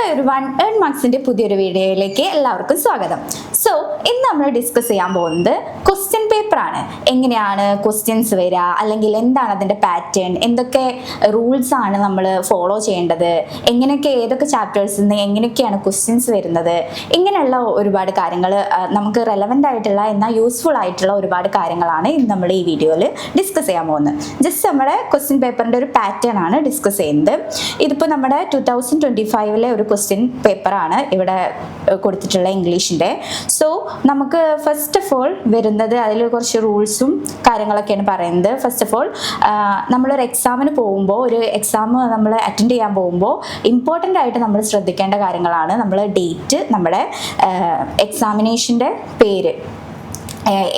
Everyone, earn മാർക്സിന്റെ പുതിയൊരു വീഡിയോയിലേക്ക് എല്ലാവർക്കും സ്വാഗതം. സോ ഇന്ന് നമ്മൾ ഡിസ്കസ് ചെയ്യാൻ പോകുന്നത് ക്വസ്റ്റ്യൻ പേപ്പർ ആണ്. എങ്ങനെയാണ് ക്വസ്റ്റ്യൻസ് വരിക, അല്ലെങ്കിൽ എന്താണ് അതിന്റെ പാറ്റേൺ, എന്തൊക്കെ റൂൾസ് ആണ് നമ്മൾ ഫോളോ ചെയ്യേണ്ടത്, എങ്ങനെയൊക്കെ ഏതൊക്കെ ചാപ്റ്റേഴ്സിൽ നിന്ന് എങ്ങനെയൊക്കെയാണ് ക്വസ്റ്റ്യൻസ് വരുന്നത്, ഇങ്ങനെയുള്ള ഒരുപാട് കാര്യങ്ങൾ നമുക്ക് റെലവൻ്റ് ആയിട്ടുള്ള എന്നാൽ യൂസ്ഫുൾ ആയിട്ടുള്ള ഒരുപാട് കാര്യങ്ങളാണ് ഇന്ന് നമ്മൾ ഈ വീഡിയോയിൽ ഡിസ്കസ് ചെയ്യാൻ പോകുന്നത്. ജസ്റ്റ് നമ്മുടെ ക്വസ്റ്റ്യൻ പേപ്പറിന്റെ ഒരു പാറ്റേൺ ആണ് ഡിസ്കസ് ചെയ്യുന്നത്. ഇതിപ്പോൾ നമ്മുടെ 2025 ഒരു ക്വസ്റ്റ്യൻ പേപ്പറാണ് ഇവിടെ കൊടുത്തിട്ടുള്ള ഇംഗ്ലീഷിൻ്റെ. സോ നമുക്ക് ഫസ്റ്റ് ഓഫ് ഓൾ വരുന്നത് അതിൽ കുറച്ച് റൂൾസും കാര്യങ്ങളൊക്കെയാണ് പറയുന്നത്. ഫസ്റ്റ് ഓഫ് ഓൾ നമ്മളൊരു എക്സാമിന് പോകുമ്പോൾ, ഒരു എക്സാം നമ്മൾ അറ്റൻഡ് ചെയ്യാൻ പോകുമ്പോൾ ഇമ്പോർട്ടൻ്റ് ആയിട്ട് നമ്മൾ ശ്രദ്ധിക്കേണ്ട കാര്യങ്ങളാണ് നമ്മൾ ഡേറ്റ്, നമ്മുടെ എക്സാമിനേഷൻ്റെ പേര്,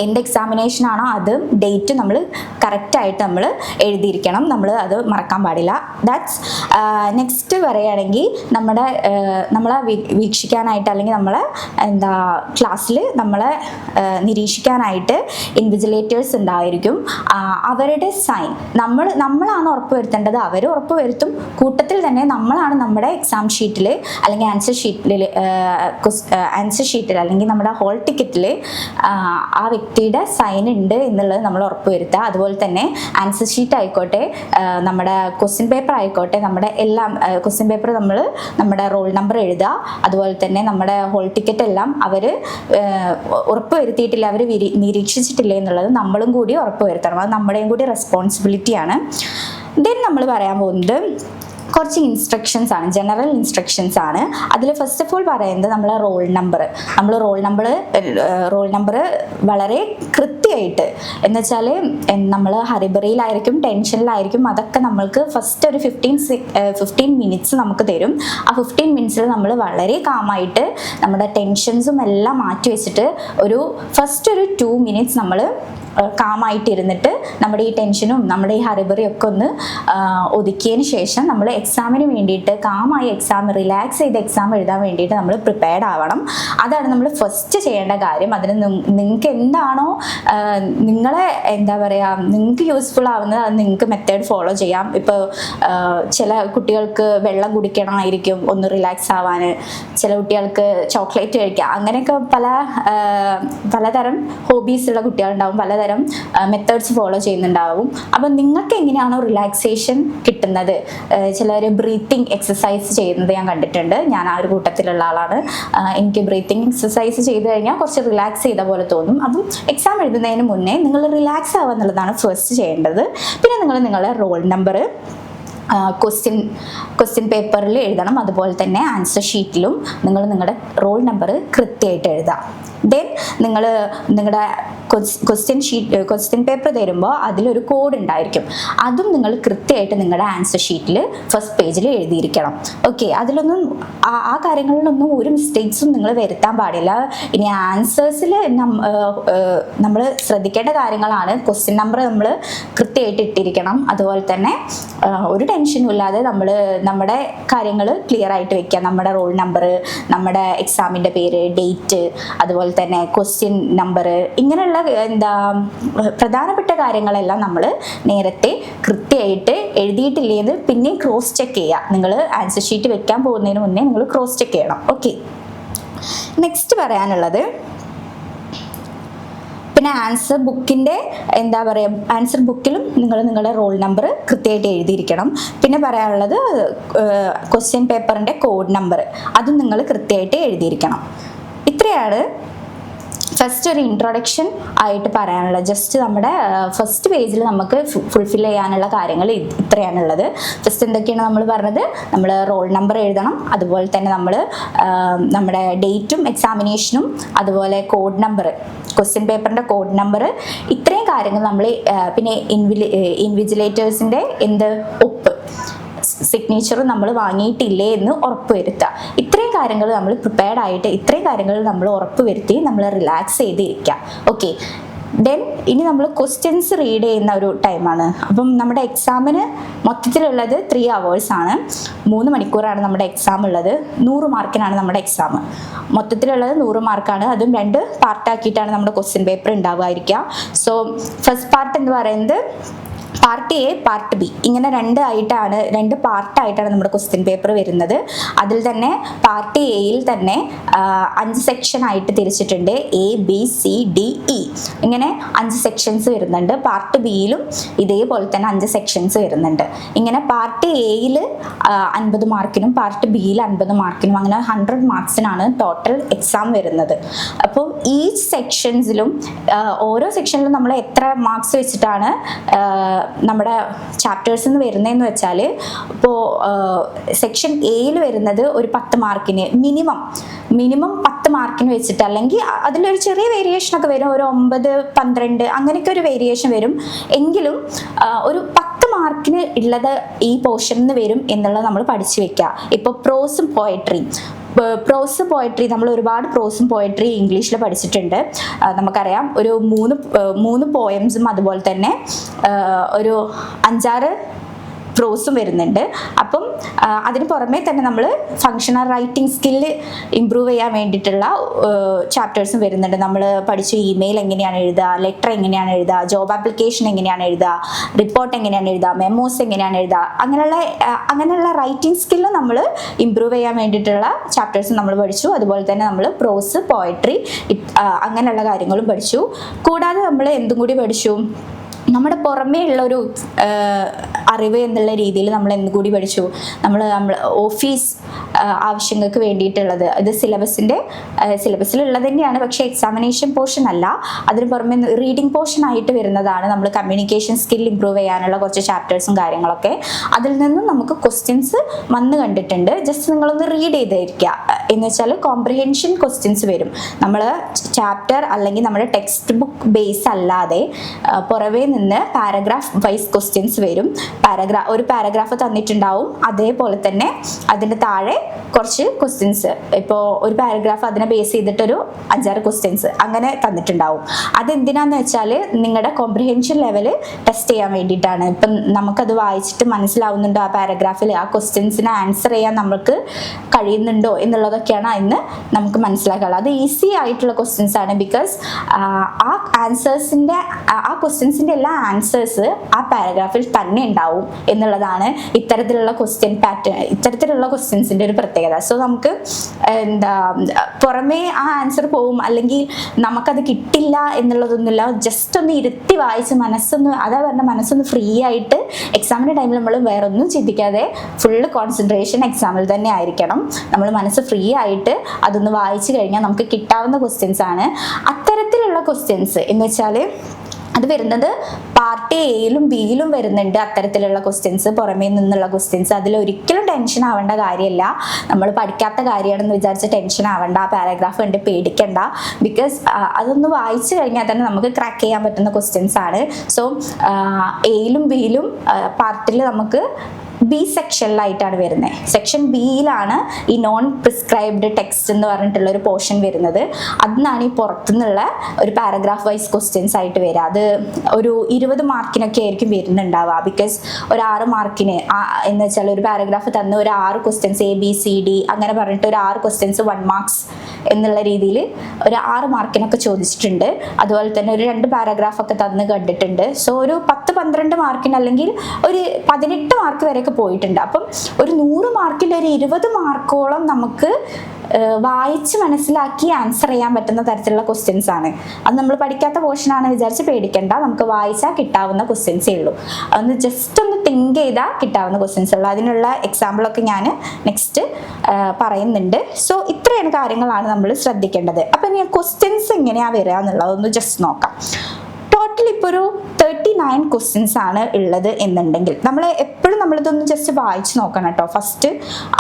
എന്ത് എക്സാമിനേഷൻ ആണോ അത് ഡേറ്റ് നമ്മൾ കറക്റ്റായിട്ട് നമ്മൾ എഴുതിയിരിക്കണം. നമ്മൾ അത് മറക്കാൻ പാടില്ല. ദാറ്റ്സ് നെക്സ്റ്റ് പറയുകയാണെങ്കിൽ നമ്മളെ വീക്ഷിക്കാനായിട്ട് അല്ലെങ്കിൽ നമ്മളെ ക്ലാസ്സിൽ നമ്മളെ നിരീക്ഷിക്കാനായിട്ട് ഇൻവിജിലേറ്റേഴ്സ് ഉണ്ടായിരിക്കും. അവരുടെ സൈൻ നമ്മളാണ് ഉറപ്പ് വരുത്തേണ്ടത്. അവർ ഉറപ്പ് വരുത്തും. കൂട്ടത്തിൽ തന്നെ നമ്മളാണ് നമ്മുടെ എക്സാം ഷീറ്റിൽ അല്ലെങ്കിൽ ആൻസർ ഷീറ്റിൽ അല്ലെങ്കിൽ നമ്മുടെ ഹോൾ ടിക്കറ്റിൽ ആ വ്യക്തിയുടെ സൈൻ ഉണ്ട് എന്നുള്ളത് നമ്മൾ ഉറപ്പ് വരുത്തുക. അതുപോലെ തന്നെ ആൻസർ ഷീറ്റ് ആയിക്കോട്ടെ, നമ്മുടെ ക്വസ്റ്റ്യൻ പേപ്പർ ആയിക്കോട്ടെ, നമ്മുടെ എല്ലാം ക്വസ്റ്റ്യൻ പേപ്പർ നമ്മുടെ റോൾ നമ്പർ എഴുതുക. അതുപോലെ തന്നെ നമ്മുടെ ഹോൾ ടിക്കറ്റ് എല്ലാം അവർ ഉറപ്പ് വരുത്തിയിട്ടില്ല, അവർ നിരീക്ഷിച്ചിട്ടില്ല എന്നുള്ളത് നമ്മളും കൂടി ഉറപ്പ് വരുത്തണം. അത് നമ്മുടെയും കൂടി റെസ്പോൺസിബിലിറ്റിയാണ്. ദെൻ നമ്മൾ പറയാൻ പോകുന്നത് കുറച്ച് ഇൻസ്ട്രക്ഷൻസ് ആണ്, ജനറൽ ഇൻസ്ട്രക്ഷൻസ് ആണ്. അതിൽ ഫസ്റ്റ് ഓഫ് ഓൾ പറയുന്നത് നമ്മളെ റോൾ നമ്പർ വളരെ കൃത്യമായിട്ട്, എന്ന് വെച്ചാൽ നമ്മൾ ഹറിബറിയിലായിരിക്കും, ടെൻഷനിലായിരിക്കും, അതൊക്കെ നമ്മൾക്ക് ഫസ്റ്റ് ഒരു 15 മിനിറ്റ്സ് നമുക്ക് തരും. ആ 15 മിനിറ്റ്സിൽ നമ്മൾ വളരെ കാമായിട്ട് നമ്മുടെ ടെൻഷൻസും എല്ലാം മാറ്റി വെച്ചിട്ട് ഫസ്റ്റ് ഒരു 2 മിനിറ്റ്സ് നമ്മൾ കാമായിട്ടിരുന്നിട്ട് നമ്മുടെ ഈ ടെൻഷനും നമ്മുടെ ഈ ഹറിബറിയും ഒക്കെ ഒന്ന് ഒതുക്കിയതിന് ശേഷം നമ്മൾ എക്സാമിന് വേണ്ടിയിട്ട് കാമായി റിലാക്സ് ചെയ്ത് എക്സാം എഴുതാൻ വേണ്ടിയിട്ട് നമ്മൾ പ്രിപ്പയർഡ് ആവണം. അതാണ് നമ്മൾ ഫസ്റ്റ് ചെയ്യേണ്ട കാര്യം. അതിന് നിങ്ങൾക്ക് എന്താണോ നിങ്ങളെ നിങ്ങൾക്ക് യൂസ്ഫുൾ ആവുന്നത് അത് നിങ്ങൾക്ക് മെത്തേഡ് ഫോളോ ചെയ്യാം. ഇപ്പോൾ ചില കുട്ടികൾക്ക് വെള്ളം കുടിക്കണമായിരിക്കും ഒന്ന് റിലാക്സ് ആവാൻ, ചില കുട്ടികൾക്ക് ചോക്ലേറ്റ് കഴിക്കാം, അങ്ങനെയൊക്കെ പലതരം ഹോബീസ് ഉള്ള കുട്ടികളുണ്ടാവും, പലതരം മെത്തേഡ്സ് ഫോളോ ചെയ്യുന്നുണ്ടാവും. അപ്പം നിങ്ങൾക്ക് എങ്ങനെയാണോ റിലാക്സേഷൻ കിട്ടുന്നത്, ചിലർ ബ്രീത്തിങ് എക്സസൈസ് ചെയ്യുന്നത് ഞാൻ കണ്ടിട്ടുണ്ട്. ഞാൻ ആ ഒരു കൂട്ടത്തിലുള്ള ആളാണ്. എനിക്ക് ബ്രീത്തിങ് എക്സസൈസ് ചെയ്ത് കഴിഞ്ഞാൽ കുറച്ച് റിലാക്സ് ചെയ്ത പോലെ തോന്നും. അപ്പം എക്സാം എഴുതുന്നതിന് മുന്നേ നിങ്ങൾ റിലാക്സ് ആവുക എന്നുള്ളതാണ് ഫസ്റ്റ് ചെയ്യേണ്ടത്. പിന്നെ നിങ്ങളുടെ റോൾ നമ്പർ ക്വസ്റ്റ്യൻ പേപ്പറിൽ എഴുതണം. അതുപോലെ തന്നെ ആൻസർ ഷീറ്റിലും നിങ്ങളുടെ റോൾ നമ്പർ കൃത്യമായിട്ട് എഴുതാം. ദെൻ നിങ്ങളുടെ ക്വസ്റ്റ്യൻ പേപ്പർ തരുമ്പോൾ അതിലൊരു കോഡ് ഉണ്ടായിരിക്കും. അതും നിങ്ങൾ കൃത്യമായിട്ട് നിങ്ങളുടെ ആൻസർ ഷീറ്റിൽ ഫസ്റ്റ് പേജിൽ എഴുതിയിരിക്കണം. ഓക്കെ, അതിലൊന്നും ആ കാര്യങ്ങളിലൊന്നും ഒരു മിസ്റ്റേക്സും നിങ്ങൾ വരുത്താൻ പാടില്ല. ഇനി ആൻസേഴ്സിൽ നമ്മൾ ശ്രദ്ധിക്കേണ്ട കാര്യങ്ങളാണ്, ക്വസ്റ്റ്യൻ നമ്പർ നമ്മൾ കൃത്യമായിട്ട് ഇട്ടിരിക്കണം. അതുപോലെ തന്നെ ഒരു ടെൻഷനും ഇല്ലാതെ നമ്മുടെ കാര്യങ്ങൾ ക്ലിയർ ആയിട്ട് വെക്കുക. നമ്മുടെ റോൾ നമ്പർ, നമ്മുടെ എക്സാമിൻ്റെ പേര്, ഡേറ്റ്, അതുപോലെ തന്നെ ക്വസ്റ്റ്യൻ നമ്പർ, ഇങ്ങനെയുള്ള പ്രധാനപ്പെട്ട കാര്യങ്ങളെല്ലാം നമ്മൾ നേരത്തെ കൃത്യമായിട്ട് എഴുതിയിട്ടില്ലേന്ന് പിന്നെ ക്രോസ് ചെക്ക് ചെയ്യുക. നിങ്ങൾ ആൻസർ ഷീറ്റ് വെക്കാൻ പോകുന്നതിന് മുന്നേ നിങ്ങൾ ക്രോസ് ചെക്ക് ചെയ്യണം. ഓക്കെ, നെക്സ്റ്റ് പറയാനുള്ളത് പിന്നെ ആൻസർ ബുക്കിൻ്റെ ആൻസർ ബുക്കിലും നിങ്ങളുടെ റോൾ നമ്പർ കൃത്യമായിട്ട് എഴുതിയിരിക്കണം. പിന്നെ പറയാനുള്ളത് ക്വസ്റ്റ്യൻ പേപ്പറിൻ്റെ കോഡ് നമ്പർ, അതും നിങ്ങൾ കൃത്യമായിട്ട് എഴുതിയിരിക്കണം. ഇത്രയാണ് ഫസ്റ്റ് ഒരു ഇൻട്രൊഡക്ഷൻ ആയിട്ട് പറയാനുള്ളത്. ജസ്റ്റ് നമ്മുടെ ഫസ്റ്റ് പേജിൽ നമുക്ക് ഫുൾഫിൽ ചെയ്യാനുള്ള കാര്യങ്ങൾ ഇത്രയാണുള്ളത്. ഫസ്റ്റ് എന്തൊക്കെയാണ് നമ്മൾ പറഞ്ഞത്, നമ്മൾ റോൾ നമ്പർ എഴുതണം. അതുപോലെ തന്നെ നമ്മുടെ ഡേറ്റും എക്സാമിനേഷനും, അതുപോലെ കോഡ് നമ്പർ, ക്വസ്റ്റ്യൻ പേപ്പറിൻ്റെ കോഡ് നമ്പർ, ഇത്രയും കാര്യങ്ങൾ നമ്മൾ പിന്നെ ഇൻവിജിലേറ്റേഴ്സിൻ്റെ ഒപ്പ്, സിഗ്നേച്ചർ നമ്മൾ വാങ്ങിയിട്ടില്ലേ എന്ന് ഉറപ്പ് വരുത്തുക. ഇത്രയും കാര്യങ്ങൾ നമ്മൾ പ്രിപ്പയർഡ് ആയിട്ട് ഇത്രയും കാര്യങ്ങൾ നമ്മൾ ഉറപ്പ് വരുത്തി നമ്മൾ റിലാക്സ് ചെയ്തിരിക്കുക. ഓക്കെ, ദെൻ ഇനി നമ്മൾ ക്വസ്റ്റ്യൻസ് റീഡ് ചെയ്യുന്ന ഒരു ടൈമാണ്. അപ്പം നമ്മുടെ എക്സാമിന് മൊത്തത്തിലുള്ളത് 3 hours ആണ്. 3 മണിക്കൂറാണ് നമ്മുടെ എക്സാം ഉള്ളത്. 100 മാർക്കിനാണ് നമ്മുടെ എക്സാം. മൊത്തത്തിലുള്ളത് 100 മാർക്കാണ്. അതും 2 പാർട്ടാക്കിയിട്ടാണ് നമ്മുടെ ക്വസ്റ്റ്യൻ പേപ്പർ ഉണ്ടാവുമായിരിക്കുക. സോ ഫസ്റ്റ് പാർട്ട് എന്ന് പറയുന്നത് പാർട്ട് എ പാർട്ട് ബി ഇങ്ങനെ രണ്ട് പാർട്ടായിട്ടാണ് നമ്മുടെ ക്വസ്റ്റ്യൻ പേപ്പർ വരുന്നത്. അതിൽ തന്നെ പാർട്ട് എയിൽ തന്നെ 5 സെക്ഷൻ ആയിട്ട് തിരിച്ചിട്ടുണ്ട്. A B C D E ഇങ്ങനെ 5 സെക്ഷൻസ് വരുന്നുണ്ട്. പാർട്ട് ബിയിലും ഇതേപോലെ തന്നെ 5 സെക്ഷൻസ് വരുന്നുണ്ട്. ഇങ്ങനെ പാർട്ട് എയിൽ 50 മാർക്കിനും പാർട്ട് ബിയിൽ 50 മാർക്കിനും അങ്ങനെ 100 മാർക്സിനാണ് ടോട്ടൽ എക്സാം വരുന്നത്. അപ്പോൾ ഈ സെക്ഷൻസിലും ഓരോ സെക്ഷനിലും നമ്മൾ എത്ര മാർക്സ് വെച്ചിട്ടാണ് നമ്മുടെ ചാപ്റ്റേഴ്സ് നിന്ന് വരുന്നതെന്ന് വെച്ചാൽ, ഇപ്പോൾ സെക്ഷൻ എയിൽ വരുന്നത് ഒരു 10 മാർക്കിന് മിനിമം 10 മാർക്കിന് വെച്ചിട്ട്, അല്ലെങ്കിൽ അതിലൊരു ചെറിയ വേരിയേഷനൊക്കെ വരും, ഒരു 9, 12 അങ്ങനെയൊക്കെ ഒരു വേരിയേഷൻ വരും. എങ്കിലും ഒരു 10 മാർക്കിന് ഉള്ളത് ഈ പോർഷനിൽ നിന്ന് വരും എന്നുള്ളത് നമ്മൾ പഠിച്ചു വെക്കുക. ഇപ്പോൾ പ്രോസും പോയട്രി നമ്മൾ ഒരുപാട് പ്രോസും പോയട്രി ഇംഗ്ലീഷിൽ പഠിച്ചിട്ടുണ്ട്. നമുക്കറിയാം ഒരു മൂന്ന് പോയംസും അതുപോലെ തന്നെ ഒരു 5-6 പ്രോസും വരുന്നുണ്ട്. അപ്പം അതിന് പുറമേ തന്നെ നമ്മൾ ഫങ്ഷണൽ റൈറ്റിംഗ് സ്കില്ല് ഇമ്പ്രൂവ് ചെയ്യാൻ വേണ്ടിയിട്ടുള്ള ചാപ്റ്റേഴ്സും വരുന്നുണ്ട്. നമ്മൾ പഠിച്ചു ഇമെയിൽ എങ്ങനെയാണ് എഴുതുക, ലെറ്റർ എങ്ങനെയാണ് എഴുതുക, ജോബ് ആപ്ലിക്കേഷൻ എങ്ങനെയാണ് എഴുതുക, റിപ്പോർട്ട് എങ്ങനെയാണ് എഴുതുക, മെമ്മോസ് എങ്ങനെയാണ് എഴുതുക, അങ്ങനെയുള്ള റൈറ്റിംഗ് സ്കില്ല് നമ്മൾ ഇമ്പ്രൂവ് ചെയ്യാൻ വേണ്ടിയിട്ടുള്ള ചാപ്റ്റേഴ്സും നമ്മൾ പഠിച്ചു. അതുപോലെ തന്നെ നമ്മൾ പ്രോസ്, പോയട്രി അങ്ങനെയുള്ള കാര്യങ്ങളും പഠിച്ചു. കൂടാതെ നമ്മൾ എന്തും കൂടി പഠിച്ചു, നമ്മുടെ പുറമേ ഉള്ളൊരു അറിവ് എന്നുള്ള രീതിയിൽ നമ്മൾ എന്തുകൂടി പഠിച്ചു, നമ്മൾ ഓഫീസ് ആവശ്യങ്ങൾക്ക് വേണ്ടിയിട്ടുള്ളത്, ഇത് സിലബസിലുള്ളത് തന്നെയാണ്, പക്ഷേ എക്സാമിനേഷൻ പോർഷൻ അല്ല, അതിന് പുറമെ റീഡിംഗ് പോർഷൻ ആയിട്ട് വരുന്നതാണ്. നമ്മൾ കമ്മ്യൂണിക്കേഷൻ സ്കിൽ ഇമ്പ്രൂവ് ചെയ്യാനുള്ള കുറച്ച് ചാപ്റ്റേഴ്സും കാര്യങ്ങളൊക്കെ അതിൽ നിന്നും നമുക്ക് ക്വസ്റ്റ്യൻസ് വന്ന് കണ്ടിട്ടുണ്ട്. ജസ്റ്റ് നിങ്ങളൊന്ന് റീഡ് ചെയ്തിരിക്കുക. എന്ന് വെച്ചാൽ കോംപ്രിഹെൻഷൻ ക്വസ്റ്റ്യൻസ് വരും. നമ്മൾ ചാപ്റ്റർ അല്ലെങ്കിൽ നമ്മുടെ ടെക്സ്റ്റ് ബുക്ക് ബേസ് അല്ലാതെ പുറമേ നിന്ന് പാരഗ്രാഫ് വൈസ് ക്വസ്റ്റ്യൻസ് വരും. ഒരു പാരഗ്രാഫ് തന്നിട്ടുണ്ടാവും, അതേപോലെ തന്നെ അതിൻ്റെ താഴെ കുറച്ച് ക്വസ്റ്റ്യൻസ്, ഇപ്പോൾ ഒരു പാരഗ്രാഫ് അതിനെ ബേസ് ചെയ്തിട്ടൊരു 5-6 ക്വസ്റ്റ്യൻസ് അങ്ങനെ തന്നിട്ടുണ്ടാവും. അതെന്തിനാന്ന് വെച്ചാൽ നിങ്ങളുടെ കോംപ്രിഹെൻഷൻ ലെവൽ ടെസ്റ്റ് ചെയ്യാൻ വേണ്ടിയിട്ടാണ്. ഇപ്പം നമുക്കത് വായിച്ചിട്ട് മനസ്സിലാവുന്നുണ്ടോ, ആ പാരഗ്രാഫിൽ ആ ക്വസ്റ്റ്യൻസിന് ആൻസർ ചെയ്യാൻ നമുക്ക് കഴിയുന്നുണ്ടോ എന്നുള്ളതൊക്കെയാണ് അതിന് നമുക്ക് മനസ്സിലാക്കാനുള്ളത്. അത് ഈസി ആയിട്ടുള്ള ക്വസ്റ്റ്യൻസ് ആണ്. ബിക്കോസ് ആ ക്വസ്റ്റ്യൻസിൻ്റെ എല്ലാ ആൻസേഴ്സ് ആ പാരഗ്രാഫിൽ തന്നെ ഉണ്ടാവും എന്നുള്ളതാണ് ഇത്തരത്തിലുള്ള ക്വസ്റ്റ്യൻസിൻ്റെ ഒരു പ്രത്യേകത. സോ നമുക്ക് പുറമേ ആ ആൻസർ പോവും, അല്ലെങ്കിൽ നമുക്കത് കിട്ടില്ല എന്നുള്ളതൊന്നുമില്ല. ജസ്റ്റ് ഒന്ന് ഇരുത്തി വായിച്ച് മനസ്സൊന്ന് ഫ്രീ ആയിട്ട് എക്സാമിൻ്റെ ടൈമിൽ നമ്മൾ വേറെ ഒന്നും ചിന്തിക്കാതെ ഫുള്ള് കോൺസെൻട്രേഷൻ എക്സാമിൽ തന്നെ ആയിരിക്കണം. നമ്മൾ മനസ്സ് ഫ്രീ ആയിട്ട് അതൊന്ന് വായിച്ചു കഴിഞ്ഞാൽ നമുക്ക് കിട്ടാവുന്ന ക്വസ്റ്റ്യൻസ് ആണ്. അത്തരത്തിലുള്ള ക്വസ്റ്റ്യൻസ് എന്ന് വെച്ചാൽ അത് വരുന്നത് പാർട്ട് എയിലും ബിയിലും വരുന്നുണ്ട്. അത്തരത്തിലുള്ള ക്വസ്റ്റ്യൻസ്, പുറമേ നിന്നുള്ള ക്വസ്റ്റ്യൻസ്, അതിലൊരിക്കലും ടെൻഷൻ ആവേണ്ട കാര്യമല്ല. നമ്മൾ പഠിക്കാത്ത കാര്യമാണെന്ന് വിചാരിച്ച് ടെൻഷൻ ആവേണ്ട, ആ പാരഗ്രാഫ് കണ്ട് പേടിക്കണ്ട. ബിക്കോസ് അതൊന്ന് വായിച്ചു കഴിഞ്ഞാൽ തന്നെ നമുക്ക് ക്രാക്ക് ചെയ്യാൻ പറ്റുന്ന ക്വസ്റ്റ്യൻസ് ആണ്. സോ എയിലും ബിയിലും പാർട്ടിൽ നമുക്ക് ബി സെക്ഷനിലായിട്ടാണ് വരുന്നത്. സെക്ഷൻ ബിയിലാണ് ഈ നോൺ പ്രിസ്ക്രൈബ്ഡ് ടെക്സ്റ്റ് എന്ന് പറഞ്ഞിട്ടുള്ള ഒരു പോർഷൻ വരുന്നത്. അതിനാണ് ഈ പുറത്തുനിന്നുള്ള ഒരു പാരഗ്രാഫ് വൈസ് ക്വസ്റ്റ്യൻസ് ആയിട്ട് വരിക. അത് ഒരു 20 മാർക്കിനൊക്കെ ആയിരിക്കും വരുന്നുണ്ടാവുക. ബിക്കോസ് ഒരു 6 മാർക്കിന് എന്ന് വെച്ചാൽ ഒരു പാരഗ്രാഫ് തന്ന് ഒരു 6 ക്വസ്റ്റ്യൻസ് ABCD അങ്ങനെ പറഞ്ഞിട്ട് ഒരു 6 ക്വസ്റ്റ്യൻസ് 1 മാർക്സ് എന്നുള്ള രീതിയിൽ ഒരു 6 മാർക്കിനൊക്കെ ചോദിച്ചിട്ടുണ്ട്. അതുപോലെ തന്നെ ഒരു 2 പാരഗ്രാഫൊക്കെ തന്ന് കണ്ടിട്ടുണ്ട്. സോ ഒരു 10-12 മാർക്കിന് അല്ലെങ്കിൽ ഒരു 18 മാർക്ക് വരെയൊക്കെ പോയിട്ടുണ്ട്. അപ്പം ഒരു 100 മാർക്കിൻ്റെ ഒരു 20 മാർക്കോളം നമുക്ക് വായിച്ച് മനസ്സിലാക്കി ആൻസർ ചെയ്യാൻ പറ്റുന്ന തരത്തിലുള്ള ക്വസ്റ്റ്യൻസ് ആണ്. അത് നമ്മൾ പഠിക്കാത്ത പോർഷനാണ് വിചാരിച്ച് പേടിക്കേണ്ട. നമുക്ക് വായിച്ചാൽ കിട്ടാവുന്ന ക്വസ്റ്റ്യൻസേ ഉള്ളൂ. അതൊന്ന് ജസ്റ്റ് ഒന്ന് തിങ്ക് ചെയ്താൽ കിട്ടാവുന്ന ക്വസ്റ്റ്യൻസ് ഉള്ളൂ. അതിനുള്ള എക്സാമ്പിളൊക്കെ ഞാൻ നെക്സ്റ്റ് പറയുന്നുണ്ട്. സോ ഇത്രയാണ് കാര്യങ്ങളാണ് നമ്മൾ ശ്രദ്ധിക്കേണ്ടത്. അപ്പം ഇനി ക്വസ്റ്റ്യൻസ് എങ്ങനെയാണ് വരിക എന്നുള്ളതൊന്ന് ജസ്റ്റ് നോക്കാം. ടോട്ടൽ ഇപ്പോൾ ഒരു 39 ക്വസ്റ്റ്യൻസ് ആണ് ഉള്ളത് എന്നുണ്ടെങ്കിൽ എപ്പോഴും നമ്മളിതൊന്ന് ജസ്റ്റ് വായിച്ച് നോക്കണം കേട്ടോ. ഫസ്റ്റ്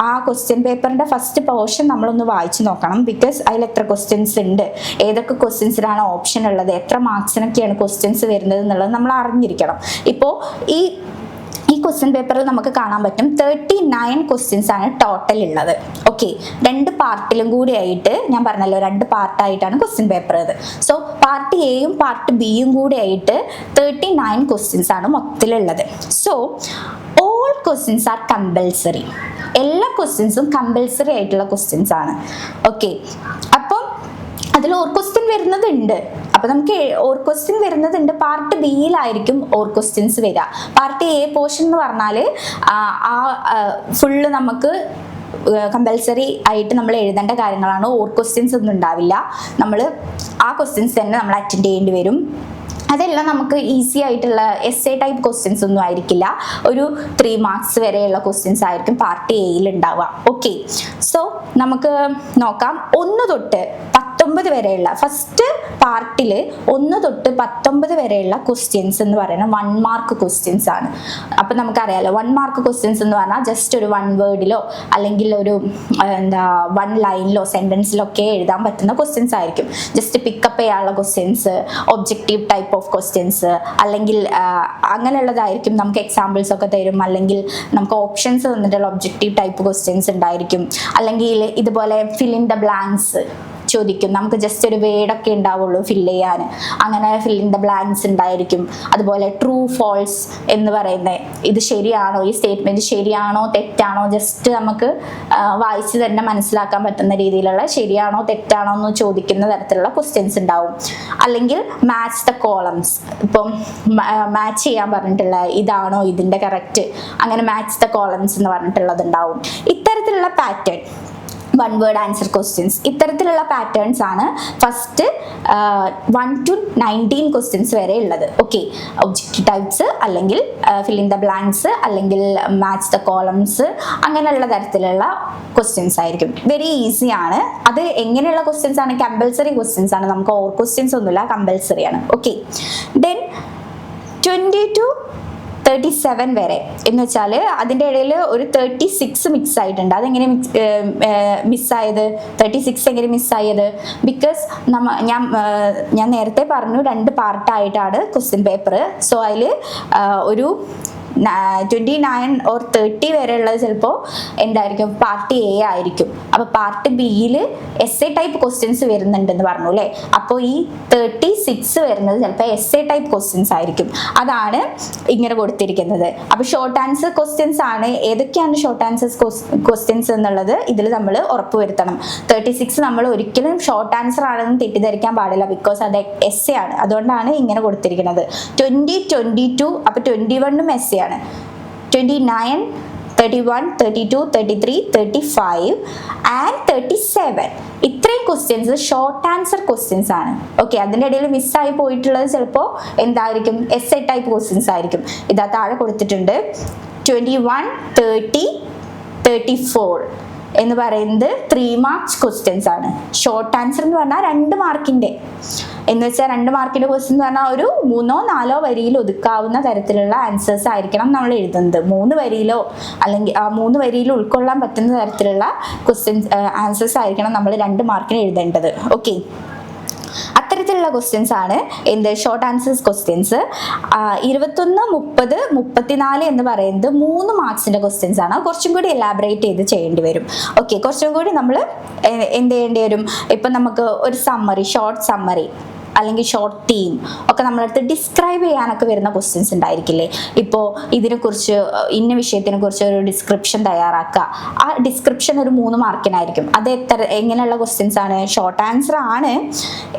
ആ ക്വസ്റ്റ്യൻ പേപ്പറിൻ്റെ ഫസ്റ്റ് പോർഷൻ നമ്മളൊന്ന് വായിച്ച് നോക്കണം. ബിക്കോസ് അതിൽ എത്ര ക്വസ്റ്റ്യൻസ് ഉണ്ട്, ഏതൊക്കെ ക്വസ്റ്റ്യൻസിലാണ് ഓപ്ഷൻ ഉള്ളത്, എത്ര മാർക്സിനൊക്കെയാണ് ക്വസ്റ്റ്യൻസ് വരുന്നത് എന്നുള്ളത് നമ്മൾ അറിഞ്ഞിരിക്കണം. ഇപ്പോൾ ഈ ക്വസ്റ്റ്യൻ പേപ്പറിൽ നമുക്ക് കാണാൻ പറ്റും 39 ക്വസ്റ്റ്യൻസ് ആണ് ടോട്ടൽ ഉള്ളത്. ഓക്കെ, 2 പാർട്ടിലും കൂടി ആയിട്ട് ഞാൻ പറഞ്ഞല്ലോ 2 പാർട്ടായിട്ടാണ് ക്വസ്റ്റ്യൻ പേപ്പർ ഇത്. സോ പാർട്ട് എയും പാർട്ട് ബിയും കൂടി ആയിട്ട് 39 ക്വസ്റ്റ്യൻസ് ആണ് മൊത്തത്തിലുള്ളത്. So all questions are compulsory. എല്ലാ ക്വസ്റ്റ്യൻസും കമ്പൽസറി ആയിട്ടുള്ള ക്വസ്റ്റ്യൻസ് ആണ്. ഓക്കെ, അപ്പം അതിൽ ഒരു ക്വസ്റ്റ്യൻ വരുന്നതുണ്ട്. അപ്പൊ നമുക്ക് ഓർ ക്വസ്റ്റ്യൻ വരുന്നതുണ്ട്. പാർട്ട് ബിയിലായിരിക്കും ഓർ ക്വസ്റ്റ്യൻസ് വരിക. പാർട്ട് എ പോർഷൻ എന്ന് പറഞ്ഞാൽ ആ ഫുള്ള് നമുക്ക് കമ്പൽസറി ആയിട്ട് നമ്മൾ എഴുതേണ്ട കാര്യങ്ങളാണ്. ഓർ ക്വസ്റ്റ്യൻസ് ഒന്നും ഉണ്ടാവില്ല. നമ്മൾ ആ ക്വസ്റ്റ്യൻസ് തന്നെ നമ്മൾ അറ്റൻഡ് ചെയ്യേണ്ടി വരും. അതെല്ലാം നമുക്ക് ഈസി ആയിട്ടുള്ള എസ് എ ടൈപ്പ് ക്വസ്റ്റ്യൻസ് ഒന്നും ആയിരിക്കില്ല. ഒരു 3 മാർക്സ് വരെയുള്ള ക്വസ്റ്റ്യൻസ് ആയിരിക്കും പാർട്ട് എയിൽ ഉണ്ടാവുക. ഓക്കെ, സോ നമുക്ക് നോക്കാം 1 തൊട്ട് 19 വരെയുള്ള ഫസ്റ്റ് പാർട്ടിൽ 1 തൊട്ട് 19 വരെയുള്ള ക്വസ്റ്റ്യൻസ് എന്ന് പറയുന്നത് 1 മാർക്ക് ക്വസ്റ്റ്യൻസ് ആണ്. അപ്പം നമുക്കറിയാലോ 1 മാർക്ക് ക്വസ്റ്റ്യൻസ് എന്ന് പറഞ്ഞാൽ ജസ്റ്റ് ഒരു 1 വേർഡിലോ അല്ലെങ്കിൽ ഒരു 1 ലൈനിലോ സെന്റൻസിലോ ഒക്കെ എഴുതാൻ പറ്റുന്ന ക്വസ്റ്റ്യൻസ് ആയിരിക്കും. ജസ്റ്റ് പിക്കപ്പ് ചെയ്യാനുള്ള questions, objective type of questions, അല്ലെങ്കിൽ അങ്ങനെയുള്ളതായിരിക്കും. നമുക്ക് എക്സാമ്പിൾസ് ഒക്കെ തരും, അല്ലെങ്കിൽ നമുക്ക് ഓപ്ഷൻസ് തന്നിട്ടുള്ള ഒബ്ജക്റ്റീവ് ടൈപ്പ് ക്വസ്റ്റ്യൻസ് ഉണ്ടായിരിക്കും. അല്ലെങ്കിൽ ഇതുപോലെ ഫിൽ ഇൻ ദ ബ്ലാങ്ക്സ് ചോദിക്കും. നമുക്ക് ജസ്റ്റ് ഒരു വേർഡൊക്കെ ഉണ്ടാവുള്ളൂ ഫില്ല് ചെയ്യാൻ, അങ്ങനെ ഫിൽ ഇൻ ദ ബ്ലാങ്ക്സ് ഉണ്ടായിരിക്കും. അതുപോലെ ട്രൂ ഫോൾസ് എന്ന് പറയുന്നത്, ഇത് ശരിയാണോ, ഈ സ്റ്റേറ്റ്മെന്റ് ശരിയാണോ തെറ്റാണോ, ജസ്റ്റ് നമുക്ക് വായിച്ച് തന്നെ മനസ്സിലാക്കാൻ പറ്റുന്ന രീതിയിലുള്ള ശരിയാണോ തെറ്റാണോ എന്ന് ചോദിക്കുന്ന തരത്തിലുള്ള ക്വസ്റ്റ്യൻസ് ഉണ്ടാവും. അല്ലെങ്കിൽ മാച്ച് ദ കോളംസ്, ഇപ്പം മാച്ച് ചെയ്യാൻ പറഞ്ഞിട്ടുള്ള ഇതാണോ ഇതിന്റെ കറക്റ്റ്, അങ്ങനെ മാച്ച് ദ കോളംസ് എന്ന് പറഞ്ഞിട്ടുള്ളത് ഉണ്ടാവും. ഇത്തരത്തിലുള്ള പാറ്റേൺ 1 വേർഡ് ആൻസർ ക്വസ്റ്റ്യൻസ്, ഇത്തരത്തിലുള്ള പാറ്റേൺസ് ആണ് ഫസ്റ്റ് 1 to 19 ക്വസ്റ്റ്യൻസ് വരെ ഉള്ളത്. ഓക്കെ, ഒബ്ജക്റ്റീവ് ടൈപ്സ്, അല്ലെങ്കിൽ ഫിൽ ഇൻ ദ ബ്ലാങ്ക്സ്, അല്ലെങ്കിൽ മാച്ച് ദ കോളംസ്, അങ്ങനെയുള്ള തരത്തിലുള്ള ക്വസ്റ്റ്യൻസ് ആയിരിക്കും. വെരി ഈസി ആണ്. അത് എങ്ങനെയുള്ള ക്വസ്റ്റ്യൻസ് ആണ്? കമ്പൽസറി ക്വസ്റ്റ്യൻസ് ആണ്. നമുക്ക് ഓർ ക്വസ്റ്റ്യൻസ് ഒന്നുമില്ല, കമ്പൽസറി ആണ്. ഓക്കെ, ദെൻ 20 to 37 വരെ എന്ന് വെച്ചാൽ അതിൻ്റെ ഇടയിൽ ഒരു 36 മിക്സ് ആയിട്ടുണ്ട്. അതെങ്ങനെ മിസ്സായത്? 36 എങ്ങനെ മിസ്സായത്? ബിക്കോസ് ഞാൻ നേരത്തെ പറഞ്ഞു 2 പാർട്ടായിട്ടാണ് ക്വസ്റ്റ്യൻ പേപ്പർ. സോ അതിൽ ഒരു 29 or 30 വരെ ഉള്ളത് ചിലപ്പോൾ എന്തായിരിക്കും? പാർട്ട് എ ആയിരിക്കും. അപ്പോൾ പാർട്ട് ബിയിൽ എസ് എ ടൈപ്പ് ക്വസ്റ്റ്യൻസ് വരുന്നുണ്ടെന്ന് പറഞ്ഞു അല്ലേ? അപ്പോൾ ഈ 36 വരുന്നത് ചിലപ്പോൾ എസ് എ ടൈപ്പ് ക്വസ്റ്റ്യൻസ് ആയിരിക്കും. അതാണ് ഇങ്ങനെ കൊടുത്തിരിക്കുന്നത്. അപ്പോൾ ഷോർട്ട് ആൻസർ ക്വസ്റ്റ്യൻസ് ആണ്. ഏതൊക്കെയാണ് ഷോർട്ട് ആൻസർ ക്വസ്റ്റ്യൻസ് എന്നുള്ളത് ഇതിൽ നമ്മൾ ഉറപ്പുവരുത്തണം. 36 നമ്മൾ ഒരിക്കലും ഷോർട്ട് ആൻസർ ആണെന്ന് തെറ്റിദ്ധരിക്കാൻ പാടില്ല, ബിക്കോസ് അത് എസ് എ ആണ്. അതുകൊണ്ടാണ് ഇങ്ങനെ കൊടുത്തിരിക്കുന്നത്. 20, 22, അപ്പോൾ 21 എസ് എ ആണ്. 29, 31, 32, 33, 35 and 37 ഇത്രയും ക്വസ്റ്റ്യൻസ് ഷോർട്ട് ആൻസർ ക്വസ്റ്റ്യൻസ് ആണ്. ഓക്കെ, അതിൻ്റെ ഇടയിൽ മിസ്സായി പോയിട്ടുള്ളത് ചിലപ്പോൾ എന്തായിരിക്കും? എസ് എ ടൈപ്പ് ക്വസ്റ്റ്യൻസ് ആയിരിക്കും. ഇതാ താഴെ കൊടുത്തിട്ടുണ്ട്. 21, 30, 34 എന്ന് പറയുന്നത് 3 മാർക്സ് ക്വസ്റ്റ്യൻസ് ആണ്. ഷോർട്ട് ആൻസർ എന്ന് പറഞ്ഞാൽ 2 മാർക്കിന്റെ എന്ന് വെച്ചാൽ 2 മാർക്കിന്റെ ക്വസ്റ്റ്യൻ എന്ന് പറഞ്ഞാൽ ഒരു 3 or 4 വരിയിൽ ഒതുക്കാവുന്ന തരത്തിലുള്ള ആൻസേഴ്സ് ആയിരിക്കണം നമ്മൾ എഴുതുന്നത്. 3 വരിയിലോ അല്ലെങ്കിൽ 3 വരിയിൽ ഉൾക്കൊള്ളാൻ പറ്റുന്ന തരത്തിലുള്ള ക്വസ്റ്റ്യൻസ് ആൻസേഴ്സ് ആയിരിക്കണം നമ്മൾ 2 മാർക്കിന് എഴുതേണ്ടത്. ഓക്കെ, അത്തരത്തിലുള്ള ക്വസ്റ്റ്യൻസ് ആണ് എന്ത്? Short answers questions. 21, 30, 34 എന്ന് പറയുന്നത് 3 മാർക്സിന്റെ ക്വസ്റ്റ്യൻസ് ആണ്. കുറച്ചും കൂടി എലാബറേറ്റ് ചെയ്ത് ചെയ്യേണ്ടി വരും. ഓക്കെ, കുറച്ചും കൂടി നമ്മൾ എന്ത് ചെയ്യേണ്ടി വരും? ഇപ്പം നമുക്ക് ഒരു സമ്മറി, ഷോർട്ട് സമ്മറി അല്ലെങ്കിൽ ഷോർട്ട് തീം ഒക്കെ നമ്മളടുത്ത് ഡിസ്ക്രൈബ് ചെയ്യാനൊക്കെ വരുന്ന ക്വസ്റ്റ്യൻസ് ഉണ്ടായിരിക്കില്ലേ? ഇപ്പോൾ ഇതിനെക്കുറിച്ച്, ഇന്ന വിഷയത്തിനെ കുറിച്ച് ഒരു ഡിസ്ക്രിപ്ഷൻ തയ്യാറാക്കുക. ആ ഡിസ്ക്രിപ്ഷൻ ഒരു 3 മാർക്കിനായിരിക്കും. അത് എങ്ങനെയുള്ള ക്വസ്റ്റ്യൻസ് ആണ്? ഷോർട്ട് ആൻസർ ആണ്.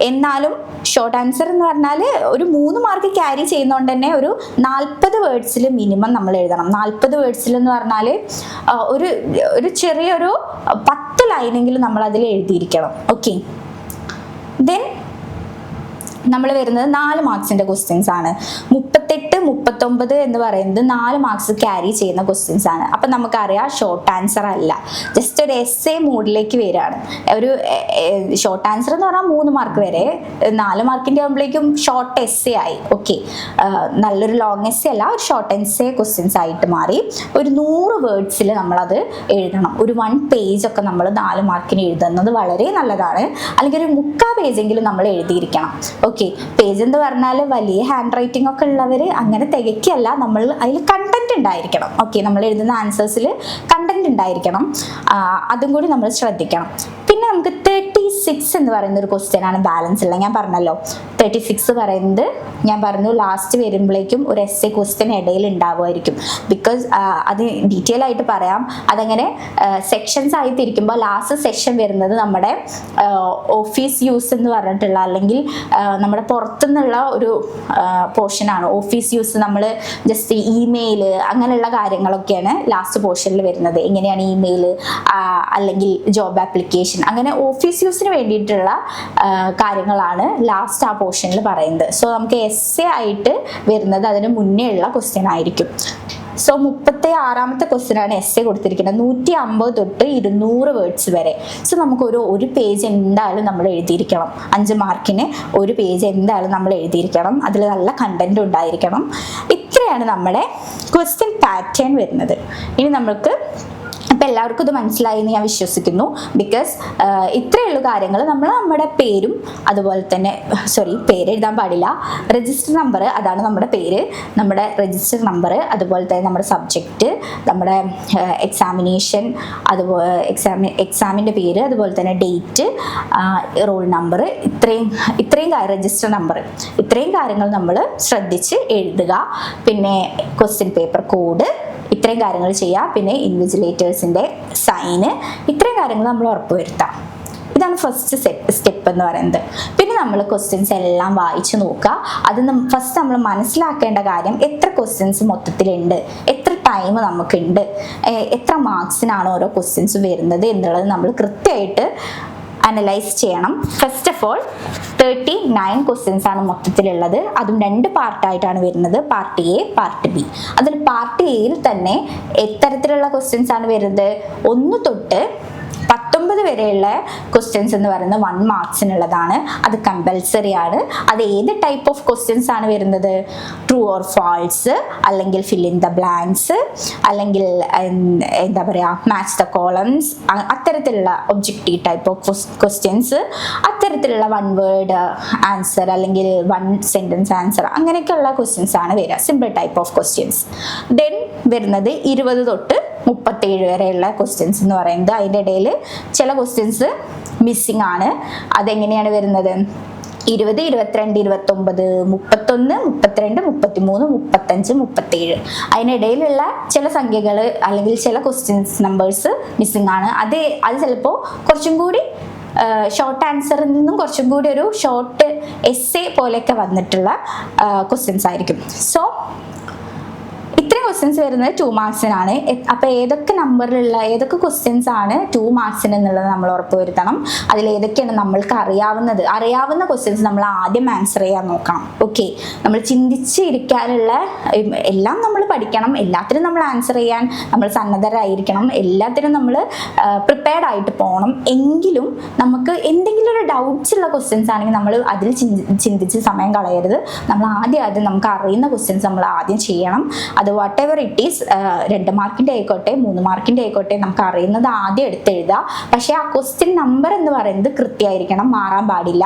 എന്നാലും ഷോർട്ട് ആൻസർ എന്ന് പറഞ്ഞാൽ ഒരു 3 മാർക്ക് ക്യാരി ചെയ്യുന്നതുകൊണ്ട് തന്നെ ഒരു 40 വേർഡ്സിൽ മിനിമം നമ്മൾ എഴുതണം. 40 വേർഡ്സിൽ എന്ന് പറഞ്ഞാൽ ഒരു ചെറിയൊരു 10 ലൈനെങ്കിലും നമ്മൾ അതിൽ എഴുതിയിരിക്കണം. ഓക്കെ, ദെൻ നമ്മൾ വരുന്നത് 4 മാർക്സിന്റെ ക്വസ്റ്റ്യൻസ് ആണ്. 38, 39 എന്ന് പറയുന്നത് 4 മാർക്സ് ക്യാരി ചെയ്യുന്ന ക്വസ്റ്റ്യൻസ് ആണ്. അപ്പം നമുക്കറിയാം ഷോർട്ട് ആൻസർ അല്ല, ജസ്റ്റ് ഒരു എസ് എ മൂഡിലേക്ക് വരികയാണ്. ഒരു ഷോർട്ട് ആൻസർ എന്ന് പറഞ്ഞാൽ 3 മാർക്ക് വരെ, 4 മാർക്കിൻ്റെ ആകുമ്പോഴേക്കും ഷോർട്ട് എസ് എ ആയി. ഓക്കെ, നല്ലൊരു ലോങ് എസ് എ അല്ല, ഒരു ഷോർട്ട് എസ് എ ക്വസ്റ്റ്യൻസ് ആയിട്ട് മാറി. ഒരു 100 വേർഡ്സിൽ നമ്മളത് എഴുതണം. ഒരു 1 പേജ് ഒക്കെ നമ്മൾ 4 മാർക്കിന് എഴുതുന്നത് വളരെ നല്ലതാണ്. അല്ലെങ്കിൽ ഒരു 3/4 പേജെങ്കിലും നമ്മൾ എഴുതിയിരിക്കണം. ഓക്കെ, പേജ് എന്ന് പറഞ്ഞാൽ വലിയ ഹാൻഡ് റൈറ്റിംഗ് ഒക്കെ ഉള്ളവർ അങ്ങനെ തികയ്ക്കല്ല, നമ്മൾ അതിൽ കണ്ടന്റ് ഉണ്ടായിരിക്കണം. ഓക്കെ, നമ്മൾ എഴുതുന്ന ആൻസേഴ്സിൽ കണ്ടന്റ് ഉണ്ടായിരിക്കണം. അതും കൂടി നമ്മൾ ശ്രദ്ധിക്കണം. പിന്നെ നമുക്ക് 36 എന്ന് പറയുന്ന ഒരു ക്വസ്റ്റ്യൻ ആണ് ബാലൻസ് ഉള്ളത്. ഞാൻ പറഞ്ഞല്ലോ 36 പറയുന്നത് ഞാൻ പറഞ്ഞു ലാസ്റ്റ് വരുമ്പോഴേക്കും ഒരു essay ക്വസ്റ്റ്യൻ ഇടയിൽ ഉണ്ടാവുമായിരിക്കും. ബിക്കോസ് അത് ഡീറ്റെയിൽ ആയിട്ട് പറയാം. അതങ്ങനെ സെക്ഷൻസ് ആയി തിരിക്കുമ്പോൾ ലാസ്റ്റ് സെക്ഷൻ വരുന്നത് നമ്മുടെ ഓഫീസ് യൂസ് എന്ന് പറഞ്ഞിട്ടുള്ള അല്ലെങ്കിൽ നമ്മുടെ പുറത്തുനിന്നുള്ള ഒരു പോർഷനാണ്. ഓഫീസ് യൂസ് നമ്മൾ ജസ്റ്റ് ഇമെയിൽ അങ്ങനെയുള്ള കാര്യങ്ങളൊക്കെയാണ് ലാസ്റ്റ് പോർഷനിൽ വരുന്നത്. എങ്ങനെയാണ് ഇമെയിൽ അല്ലെങ്കിൽ ജോബ് ആപ്ലിക്കേഷൻ അങ്ങനെ ഓഫീസ് യൂസിന് വേണ്ടിയിട്ടുള്ള കാര്യങ്ങളാണ് ലാസ്റ്റ് ആ പോർഷനിൽ പറയുന്നത്. സോ നമുക്ക് essay ആയിട്ട് വരുന്നത് അതിന് മുന്നേ ഉള്ള ക്വസ്റ്റ്യൻ ആയിരിക്കും. സോ 36ാമത്തെ ക്വസ്റ്റ്യൻ ആണ് essay കൊടുത്തിരിക്കുന്നത്. 150 തൊട്ട് 200 വേർഡ്സ് വരെ. സോ നമുക്ക് ഒരു പേജ് എന്തായാലും നമ്മൾ എഴുതിയിരിക്കണം. 5 മാർക്കിന് ഒരു പേജ് എന്തായാലും നമ്മൾ എഴുതിയിരിക്കണം. അതിൽ നല്ല കണ്ടന്റ് ഉണ്ടായിരിക്കണം. ഇത്രയാണ് നമ്മുടെ ക്വസ്റ്റ്യൻ പാറ്റേൺ വരുന്നത്. ഇനി നമുക്ക് അപ്പം എല്ലാവർക്കും ഇത് മനസ്സിലായി എന്ന് ഞാൻ വിശ്വസിക്കുന്നു. ബിക്കോസ് ഇത്രയുള്ള കാര്യങ്ങൾ നമ്മൾ നമ്മുടെ പേരും അതുപോലെ തന്നെ പേര് എഴുതാൻ പാടില്ല, രജിസ്റ്റർ നമ്പർ, അതാണ് നമ്മുടെ പേര്, നമ്മുടെ രജിസ്റ്റർ നമ്പർ, അതുപോലെ തന്നെ നമ്മുടെ സബ്ജക്റ്റ്, നമ്മുടെ എക്സാമിനേഷൻ, അതുപോലെ എക്സാമിൻ്റെ പേര്, അതുപോലെ തന്നെ ഡേറ്റ്, റോൾ നമ്പർ, ഇത്രയും രജിസ്റ്റർ നമ്പർ, ഇത്രയും കാര്യങ്ങൾ നമ്മൾ ശ്രദ്ധിച്ച് എഴുതുക. പിന്നെ ക്വസ്റ്റ്യൻ പേപ്പർ കോഡ്, ഇത്രയും കാര്യങ്ങൾ ചെയ്യാം. പിന്നെ ഇൻവിജിലേറ്റേഴ്സിൻ്റെ സൈന്, ഇത്രയും കാര്യങ്ങൾ നമ്മൾ ഉറപ്പുവരുത്താം. ഇതാണ് ഫസ്റ്റ് സ്റ്റെപ്പ് എന്ന് പറയുന്നത്. പിന്നെ നമ്മൾ ക്വസ്റ്റ്യൻസ് എല്ലാം വായിച്ച് നോക്കുക. അത് ഫസ്റ്റ് നമ്മൾ മനസ്സിലാക്കേണ്ട കാര്യം എത്ര ക്വസ്റ്റ്യൻസ് മൊത്തത്തിലുണ്ട്, എത്ര ടൈം നമുക്കുണ്ട്, എത്ര മാർക്സിനാണ് ഓരോ ക്വസ്റ്റ്യൻസ് വരുന്നത് എന്നുള്ളത് നമ്മൾ കൃത്യമായിട്ട് അനലൈസ് ചെയ്യണം. ഫസ്റ്റ് ഓഫ് ഓൾ 39 ക്വസ്റ്റ്യൻസ് ആണ് മൊത്തത്തിലുള്ളത്. അതും 2 പാർട്ടായിട്ടാണ് വരുന്നത്, പാർട്ട് എ, പാർട്ട് ബി. അതിൽ പാർട്ട് എയിൽ തന്നെ എത്തരത്തിലുള്ള ക്വസ്റ്റ്യൻസ് ആണ് വരുന്നത്? 1 തൊട്ട് 19 വരെയുള്ള ക്വസ്റ്റ്യൻസ് എന്ന് പറയുന്നത് 1 മാർക്സിനുള്ളതാണ്. അത് കമ്പൽസറി ആണ്. അത് ഏത് ടൈപ്പ് ഓഫ് ക്വസ്റ്റ്യൻസ് ആണ് വരുന്നത്? ട്രൂ ഓർ ഫാൾസ്, അല്ലെങ്കിൽ ഫിൽ ഇൻ ദ ബ്ലാങ്ക്സ്, അല്ലെങ്കിൽ എന്താ പറയുക മാച്ച് ദ കോളംസ്, അത്തരത്തിലുള്ള ഒബ്ജക്റ്റീവ് ടൈപ്പ് ഓഫ് ക്വസ്റ്റ്യൻസ്, അത്തരത്തിലുള്ള 1 വേർഡ് ആൻസർ അല്ലെങ്കിൽ 1 സെൻറ്റൻസ് ആൻസർ, അങ്ങനെയൊക്കെയുള്ള ക്വസ്റ്റ്യൻസ് ആണ് വരിക, simple type of questions. Then വരുന്നത് 20 തൊട്ട് 37 വരെയുള്ള ക്വസ്റ്റ്യൻസ് എന്ന് പറയുന്നത്. അതിൻ്റെ ഇടയിൽ ചില ക്വസ്റ്റ്യൻസ് മിസ്സിംഗ് ആണ്. അതെങ്ങനെയാണ് വരുന്നത്? 20, 22, 29, 31, 32, 33, 35, 37. അതിനിടയിലുള്ള ചില സംഖ്യകൾ അല്ലെങ്കിൽ ചില ക്വസ്റ്റ്യൻസ് നമ്പേഴ്സ് മിസ്സിംഗ് ആണ്. അത് ചിലപ്പോൾ കുറച്ചും കൂടി ഷോർട്ട് ആൻസറിൽ നിന്നും കുറച്ചും കൂടി ഒരു ഷോർട്ട് essay പോലെയൊക്കെ വന്നിട്ടുള്ള ക്വസ്റ്റ്യൻസ് ആയിരിക്കും. സോ ഇത്രയും ക്വസ്റ്റ്യൻസ് വരുന്നത് 2 മാർക്സിനാണ്. അപ്പോൾ ഏതൊക്കെ നമ്പറിലുള്ള ഏതൊക്കെ ക്വസ്റ്റ്യൻസ് ആണ് 2 മാർക്സിന് എന്നുള്ളത് നമ്മൾ ഉറപ്പുവരുത്തണം. അതിൽ ഏതൊക്കെയാണ് നമ്മൾക്ക് അറിയാവുന്ന ക്വസ്റ്റ്യൻസ് നമ്മൾ ആദ്യം ആൻസർ ചെയ്യാൻ നോക്കണം. ഓക്കെ, നമ്മൾ ചിന്തിച്ചിരിക്കാനുള്ള എല്ലാം നമ്മൾ പഠിക്കണം, എല്ലാത്തിനും നമ്മൾ ആൻസർ ചെയ്യാൻ നമ്മൾ സന്നദ്ധരായിരിക്കണം, എല്ലാത്തിനും നമ്മൾ പ്രിപ്പയർഡ് ആയിട്ട് പോകണം. എങ്കിലും നമുക്ക് എന്തെങ്കിലും ഒരു ഡൗട്ട്സ് ഉള്ള ക്വസ്റ്റ്യൻസ് ആണെങ്കിൽ നമ്മൾ അതിൽ ചിന്തിച്ച് സമയം കളയരുത്. നമ്മൾ ആദ്യം നമുക്ക് അറിയുന്ന ക്വസ്റ്റ്യൻസ് നമ്മൾ ആദ്യം ചെയ്യണം. അത് വാട്ട് എവർ ഇറ്റ് ഈസ്, 2 മാർക്കിൻ്റെ ആയിക്കോട്ടെ 3 മാർക്കിൻ്റെ ആയിക്കോട്ടെ, നമുക്ക് അറിയുന്നത് ആദ്യം എടുത്തെഴുതുക. പക്ഷേ ആ ക്വസ്റ്റ്യൻ നമ്പർ എന്ന് പറയുന്നത് കൃത്യമായിരിക്കണം, മാറാൻ പാടില്ല.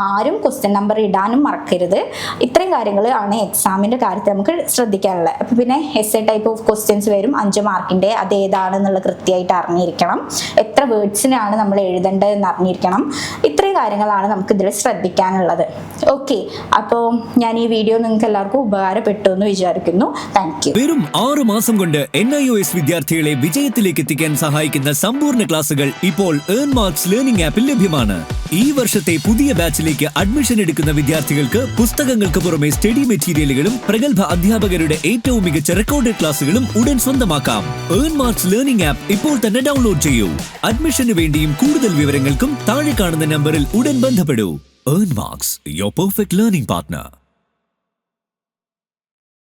ആരും ക്വസ്റ്റ്യൻ നമ്പർ ഇടാനും മറക്കരുത്. ഇത്രയും കാര്യങ്ങൾ ആണ് എക്സാമിൻ്റെ കാര്യത്തിൽ നമുക്ക് ശ്രദ്ധിക്കാനുള്ളത്. അപ്പോൾ പിന്നെ essay ടൈപ്പ് ഓഫ് ക്വസ്റ്റ്യൻസ് വരും 5 മാർക്കിൻ്റെ. അത് ഏതാണെന്നുള്ളത് കൃത്യമായിട്ട് അറിഞ്ഞിരിക്കണം. എത്ര വേർഡ്സിനാണ് നമ്മൾ എഴുതേണ്ടതെന്ന് അറിഞ്ഞിരിക്കണം. ഇത്രയും കാര്യങ്ങളാണ് നമുക്ക് ഇതിൽ ശ്രദ്ധിക്കാനുള്ളത്. ഓക്കെ, അപ്പോൾ ഞാൻ ഈ വീഡിയോ നിങ്ങൾക്ക് എല്ലാവർക്കും ഉപകാരപ്പെട്ടു എന്ന് വിചാരിക്കുന്നു. Thank you. വെറും 6 മാസം കൊണ്ട് NIOS വിദ്യാർത്ഥികളെ വിജയത്തിലേക്ക് എത്തിക്കാൻ സഹായിക്കുന്ന സമ്പൂർണ്ണ ക്ലാസുകൾ ഇപ്പോൾ ഏൺ മാർക്സ് ലേണിംഗ് ആപ്പിൽ ലഭ്യമാണ്. ഈ വർഷത്തെ പുതിയ ബാച്ചിലേക്ക് അഡ്മിഷൻ എടുക്കുന്ന വിദ്യാർത്ഥികൾക്ക് പുസ്തകങ്ങൾക്ക് പുറമെ സ്റ്റഡി മെറ്റീരിയലുകളും പ്രഗത്ഭ അധ്യാപകരുടെ ഏറ്റവും മികച്ച റെക്കോർഡഡ് ക്ലാസുകളും ഉടൻ സ്വന്തമാക്കാം. ഏൺ മാർക്സ് ലേണിംഗ് ആപ്പ് ഇപ്പോൾ തന്നെ ഡൗൺലോഡ് ചെയ്യൂ. അഡ്മിഷന് വേണ്ടിയും കൂടുതൽ വിവരങ്ങൾക്കും താഴെ കാണുന്ന നമ്പറിൽ ഉടൻ ബന്ധപ്പെടൂ. Earn marks, your perfect learning partner.